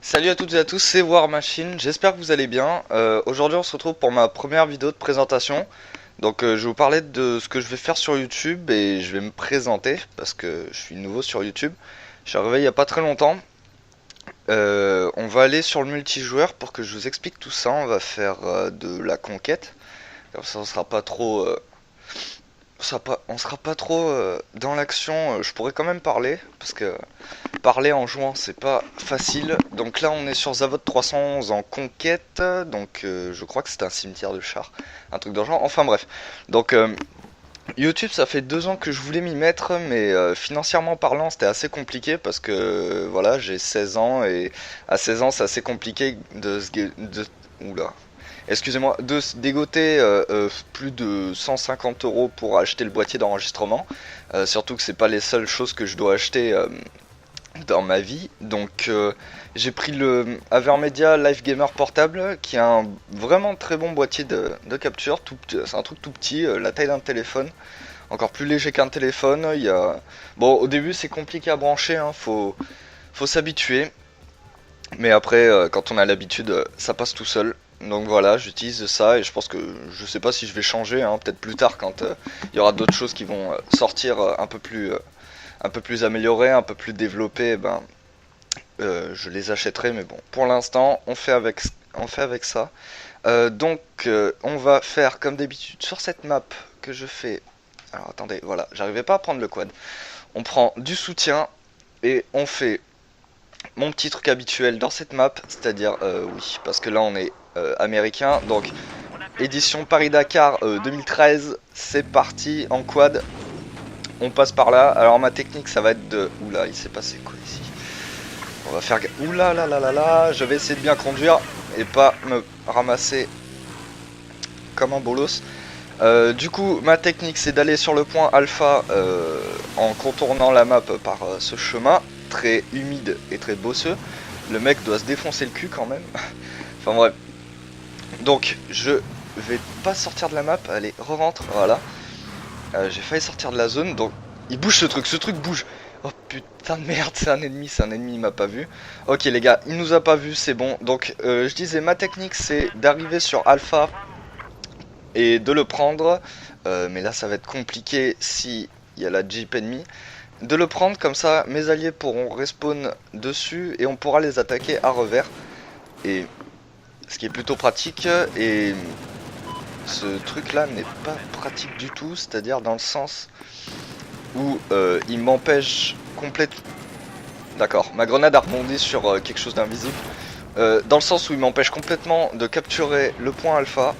Salut à toutes et à tous, c'est War Machine, j'espère que vous allez bien. Aujourd'hui on se retrouve pour ma première vidéo de présentation. Donc je vais vous parler de ce que je vais faire sur YouTube et je vais me présenter parce que je suis nouveau sur YouTube. Je suis arrivé il n'y a pas très longtemps. On va aller sur le multijoueur pour que je vous explique tout ça. On va faire de la conquête. Comme ça on sera pas trop on sera pas trop dans l'action. Je pourrais quand même parler parce que parler en jouant c'est pas facile. Donc là on est sur Zavod 311 en conquête. Donc je crois que c'est un cimetière de chars, un truc dans le genre. Enfin bref. Donc YouTube, ça fait 2 ans que je voulais m'y mettre, mais financièrement parlant c'était assez compliqué parce que voilà, j'ai 16 ans et à 16 ans c'est assez compliqué oula, excusez-moi, de se dégoter plus de 150 euros pour acheter le boîtier d'enregistrement. Surtout que c'est pas les seules choses que je dois acheter dans ma vie. Donc j'ai pris le Avermedia Live Gamer portable qui a un vraiment très bon boîtier de capture. C'est un truc tout petit, la taille d'un téléphone. Encore plus léger qu'un téléphone. Bon, au début c'est compliqué à brancher, hein, faut s'habituer. Mais après, quand on a l'habitude, ça passe tout seul. Donc voilà, j'utilise ça et je pense que je sais pas si je vais changer, hein, peut-être plus tard quand il y aura d'autres choses qui vont sortir un peu plus améliorées, un peu plus développées, je les achèterai. Mais bon, pour l'instant, on fait avec ça. On va faire comme d'habitude sur cette map que je fais. Alors attendez, voilà, j'arrivais pas à prendre le quad. On prend du soutien et on fait mon petit truc habituel dans cette map, c'est-à-dire oui, parce que là on est américain, donc édition Paris-Dakar 2013, c'est parti en quad, on passe par là. Alors ma technique ça va être de... Oula, il s'est passé quoi ici? On va faire... Oula là là là là, je vais essayer de bien conduire et pas me ramasser comme un bolos. Du coup, ma technique c'est d'aller sur le point alpha en contournant la map par ce chemin très humide et très bosseux. Le mec doit se défoncer le cul quand même. Enfin bref. Donc je vais pas sortir de la map. Allez, re-rentre. Voilà. J'ai failli sortir de la zone. Donc il bouge ce truc bouge. Oh putain de merde, c'est un ennemi, il m'a pas vu. Ok les gars, il nous a pas vu, c'est bon. Donc je disais, ma technique c'est d'arriver sur alpha et de le prendre, mais là ça va être compliqué si il y a la jeep ennemie, de le prendre comme ça mes alliés pourront respawn dessus et on pourra les attaquer à revers, et ce qui est plutôt pratique. Et ce truc là n'est pas pratique du tout, c'est à dire dans le sens où il m'empêche complètement, d'accord, ma grenade a rebondi sur quelque chose d'invisible, dans le sens où il m'empêche complètement de capturer le point alpha.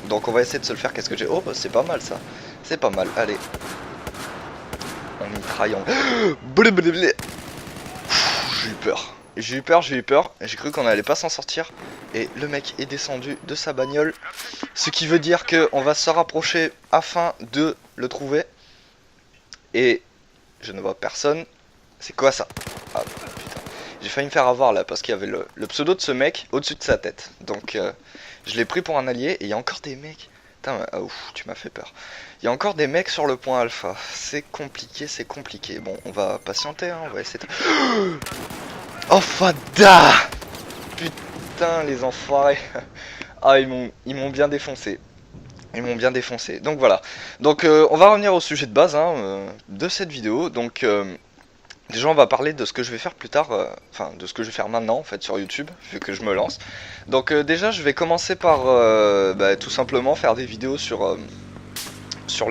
Donc on va essayer de se le faire. Qu'est-ce que j'ai? Oh bah, c'est pas mal ça. C'est pas mal. Allez. On mitraille en... Blablabla. J'ai eu peur. J'ai eu peur, j'ai eu peur. J'ai cru qu'on allait pas s'en sortir. Et le mec est descendu de sa bagnole. Ce qui veut dire qu'on va se rapprocher afin de le trouver. Et je ne vois personne. C'est quoi ça? Ah putain. J'ai failli me faire avoir là parce qu'il y avait le pseudo de ce mec au-dessus de sa tête. Donc je l'ai pris pour un allié et il y a encore des mecs. Putain, ouf, tu m'as fait peur. Il y a encore des mecs sur le point alpha. C'est compliqué, c'est compliqué. Bon, on va patienter, hein, on va essayer de... Oh, fada! Putain, les enfoirés. Ah, ils m'ont bien défoncé. Ils m'ont bien défoncé. Donc voilà. Donc on va revenir au sujet de base, hein, de cette vidéo. Donc déjà on va parler de ce que je vais faire plus tard, enfin de ce que je vais faire maintenant en fait sur YouTube, vu que je me lance. Donc déjà je vais commencer par tout simplement faire des vidéos sur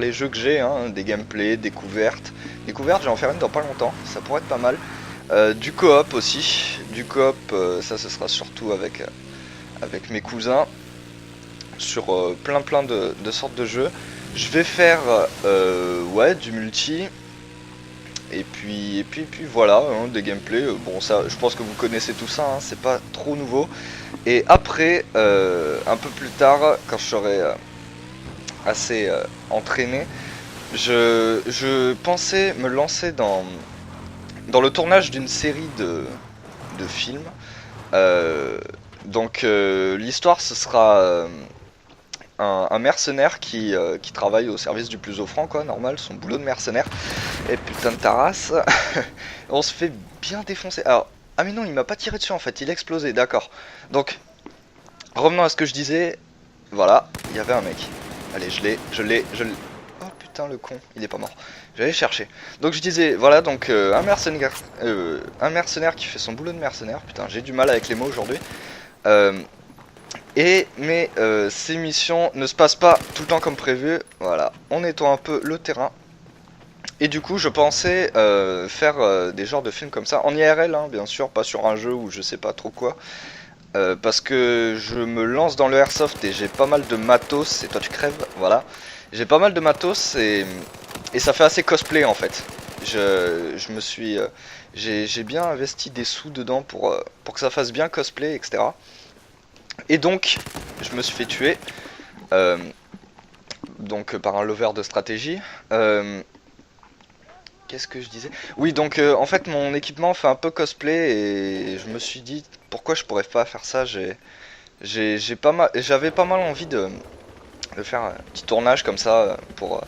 les jeux que j'ai, hein, des gameplays, découvertes. Découvertes, je vais en faire une dans pas longtemps, ça pourrait être pas mal. Du coop aussi, du coop, ça ce sera surtout avec mes cousins, sur plein de sortes de jeux. Je vais faire ouais, du multi. Et puis voilà, hein, des gameplays, bon ça je pense que vous connaissez tout ça, hein, c'est pas trop nouveau. Et après, un peu plus tard, quand je serai assez entraîné, je pensais me lancer dans le tournage d'une série de films. Euh, L'histoire ce sera un mercenaire qui travaille au service du plus offrant, quoi, normal, son boulot de mercenaire. Et putain de ta race, on se fait bien défoncer. Alors, Ah mais non, il m'a pas tiré dessus en fait, il a explosé, d'accord. Donc, revenons à ce que je disais. Voilà, il y avait un mec. Allez, je l'ai. Oh putain, le con, il est pas mort. J'allais chercher. Donc je disais, voilà, donc un mercenaire qui fait son boulot de mercenaire. Putain, j'ai du mal avec les mots aujourd'hui. Euh, mais ces missions ne se passent pas tout le temps comme prévu. Voilà, on nettoie un peu le terrain. Et du coup, je pensais faire des genres de films comme ça, en IRL, hein, bien sûr, pas sur un jeu ou je sais pas trop quoi. Parce que je me lance dans le airsoft et j'ai pas mal de matos, et toi tu crèves, voilà. J'ai pas mal de matos et ça fait assez cosplay en fait. Je me suis... j'ai bien investi des sous dedans pour que ça fasse bien cosplay, etc. Et donc, je me suis fait tuer. euh, donc par un lover de stratégie. Qu'est-ce que je disais? Oui, donc en fait mon équipement fait un peu cosplay et je me suis dit pourquoi je pourrais pas faire ça. J'avais pas mal envie de faire un petit tournage comme ça pour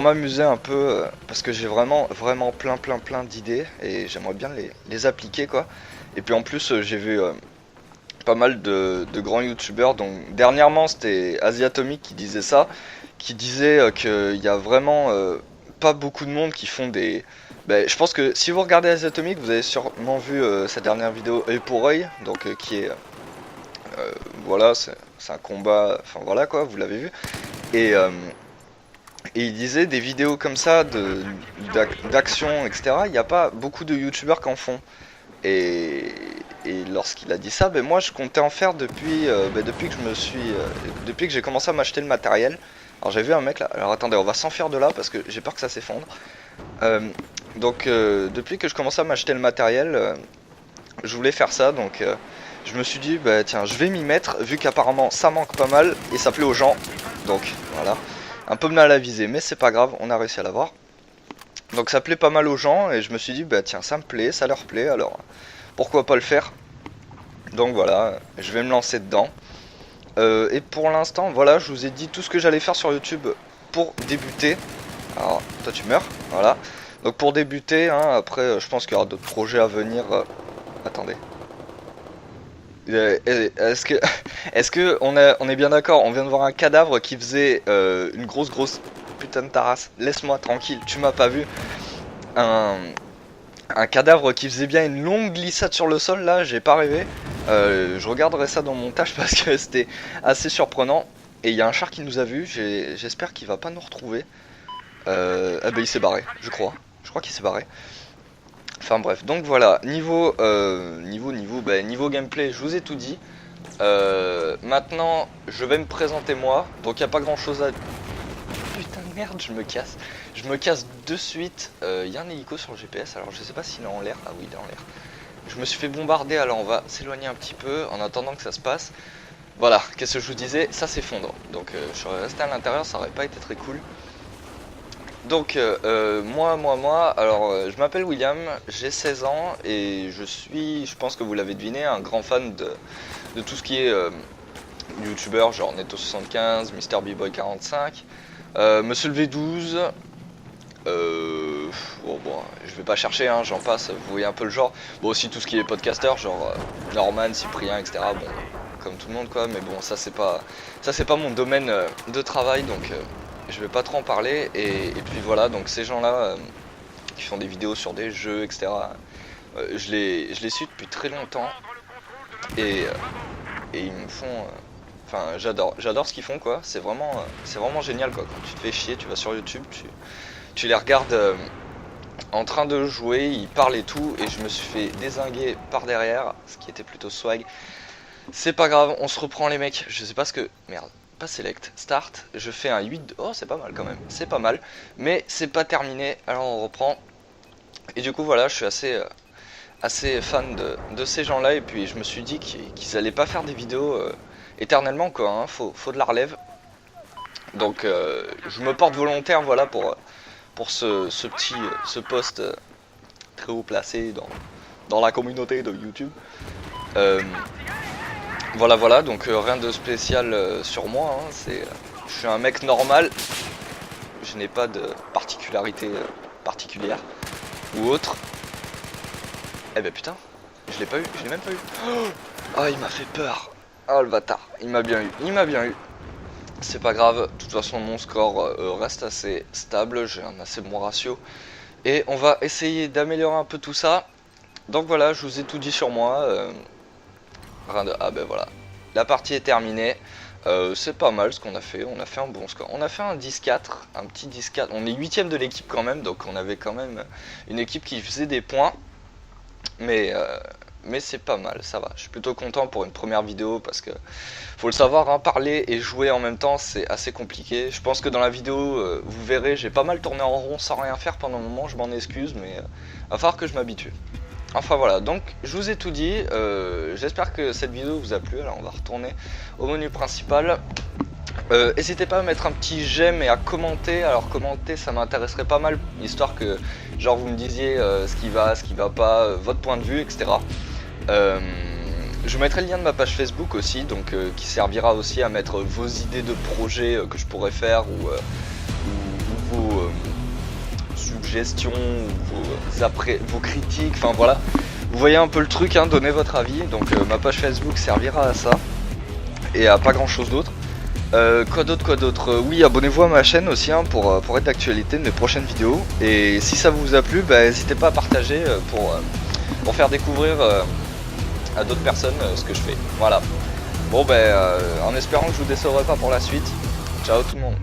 m'amuser un peu parce que j'ai vraiment plein d'idées et j'aimerais bien les appliquer quoi. Et puis en plus j'ai vu pas mal de grands youtubeurs, donc dernièrement c'était Asiatomic qui disait ça, qui disait qu'il y a vraiment pas beaucoup de monde qui font des... Ben, je pense que si vous regardez Asiatomic, vous avez sûrement vu sa dernière vidéo œil pour œil, donc qui est... voilà, c'est un combat, enfin voilà quoi, vous l'avez vu. Et, euh, et il disait des vidéos comme ça, d'action, etc. Il n'y a pas beaucoup de youtubeurs qui en font. Et, et lorsqu'il a dit ça, ben moi je comptais en faire depuis que depuis que j'ai commencé à m'acheter le matériel. Alors j'ai vu un mec là, alors attendez, on va s'enfuir de là parce que j'ai peur que ça s'effondre. Euh, depuis que je commençais à m'acheter le matériel, je voulais faire ça, donc je me suis dit, bah tiens, je vais m'y mettre, vu qu'apparemment ça manque pas mal et ça plaît aux gens. Donc voilà, un peu mal à viser, mais c'est pas grave, on a réussi à l'avoir. Donc ça plaît pas mal aux gens et je me suis dit, bah tiens, ça me plaît, ça leur plaît, alors pourquoi pas le faire. Donc voilà, je vais me lancer dedans. Et pour l'instant, voilà, je vous ai dit tout ce que j'allais faire sur YouTube pour débuter. Alors, toi tu meurs, voilà. Donc pour débuter, hein, après je pense qu'il y aura d'autres projets à venir. Attendez. Est-ce que, est-ce que on est bien d'accord? On vient de voir un cadavre qui faisait une grosse putain de tarasse. Laisse-moi tranquille, tu m'as pas vu. Un, un cadavre qui faisait bien une longue glissade sur le sol, là, j'ai pas rêvé. Je regarderai ça dans mon montage parce que c'était assez surprenant. Et il y a un char qui nous a vus, j'espère qu'il va pas nous retrouver. Ah bah il s'est barré, je crois. Je crois qu'il s'est barré. Enfin bref, donc voilà, niveau gameplay, je vous ai tout dit. Maintenant, je vais me présenter moi. Donc il n'y a pas grand chose à... Putain de merde, je me casse. Je me casse de suite. Il y a un hélico sur le GPS, alors je sais pas s'il est en l'air. Ah oui, il est en l'air. Je me suis fait bombarder, alors on va s'éloigner un petit peu en attendant que ça se passe. Voilà, qu'est-ce que je vous disais? Ça s'effondre. Donc je serais resté à l'intérieur, ça aurait pas été très cool. Donc moi, alors je m'appelle William, j'ai 16 ans et je suis, je pense que vous l'avez deviné, un grand fan de tout ce qui est youtubeur, genre Netto75, MrBboy45, Monsieur le V12, bon, je vais pas chercher, hein, j'en passe, vous voyez un peu le genre. Bon, aussi tout ce qui est podcaster, genre Norman, Cyprien, etc. Bon, comme tout le monde quoi, mais bon, ça c'est pas mon domaine de travail, donc je vais pas trop en parler. Et puis voilà, donc ces gens-là qui font des vidéos sur des jeux, etc. Je les suis depuis très longtemps et, ils me font. Enfin, j'adore ce qu'ils font quoi. C'est vraiment génial quoi. Quand tu te fais chier, tu vas sur YouTube, tu les regardes en train de jouer, ils parlent et tout, et je me suis fait dézinguer par derrière, ce qui était plutôt swag. C'est pas grave, on se reprend les mecs. Je sais pas ce que. Merde. Pas select, start, je fais un 8, oh c'est pas mal quand même, c'est pas mal, mais c'est pas terminé, alors on reprend, et du coup voilà, je suis assez fan de ces gens là, et puis je me suis dit qu'ils allaient pas faire des vidéos éternellement quoi, hein. Faut de la relève, donc je me porte volontaire voilà pour ce poste très haut placé dans la communauté de YouTube. Voilà, donc rien de spécial sur moi, hein, je suis un mec normal, je n'ai pas de particularité particulière ou autre. Eh ben putain, Je l'ai pas eu, je l'ai même pas eu. Oh, il m'a fait peur. Oh le bâtard, il m'a bien eu, il m'a bien eu. C'est pas grave, de toute façon mon score reste assez stable, j'ai un assez bon ratio. Et on va essayer d'améliorer un peu tout ça. Donc voilà, je vous ai tout dit sur moi. Rien de... Ah ben voilà, la partie est terminée. C'est pas mal ce qu'on a fait, on a fait un bon score. On a fait un 10-4, un petit 10-4. On est 8ème de l'équipe quand même, donc on avait quand même une équipe qui faisait des points. Mais c'est pas mal, ça va. Je suis plutôt content pour une première vidéo parce que faut le savoir, hein, parler et jouer en même temps c'est assez compliqué. Je pense que dans la vidéo, vous verrez, j'ai pas mal tourné en rond sans rien faire pendant un moment, je m'en excuse, mais va falloir que je m'habitue. Enfin voilà, donc je vous ai tout dit, j'espère que cette vidéo vous a plu. Alors on va retourner au menu principal. N'hésitez pas à mettre un petit j'aime et à commenter. Alors commenter ça m'intéresserait pas mal, histoire que genre vous me disiez ce qui va pas, votre point de vue, etc. Je vous mettrai le lien de ma page Facebook aussi, donc qui servira aussi à mettre vos idées de projets que je pourrais faire ou vos suggestions, ou vos critiques, enfin voilà. Vous voyez un peu le truc, hein, donnez votre avis. Donc ma page Facebook servira à ça et à pas grand chose d'autre. Quoi d'autre, oui, abonnez-vous à ma chaîne aussi, hein, pour être d'actualité de mes prochaines vidéos. Et si ça vous a plu, n'hésitez pas à partager pour faire découvrir à d'autres personnes ce que je fais. Voilà. Bon en espérant que je vous décevrai pas pour la suite. Ciao tout le monde.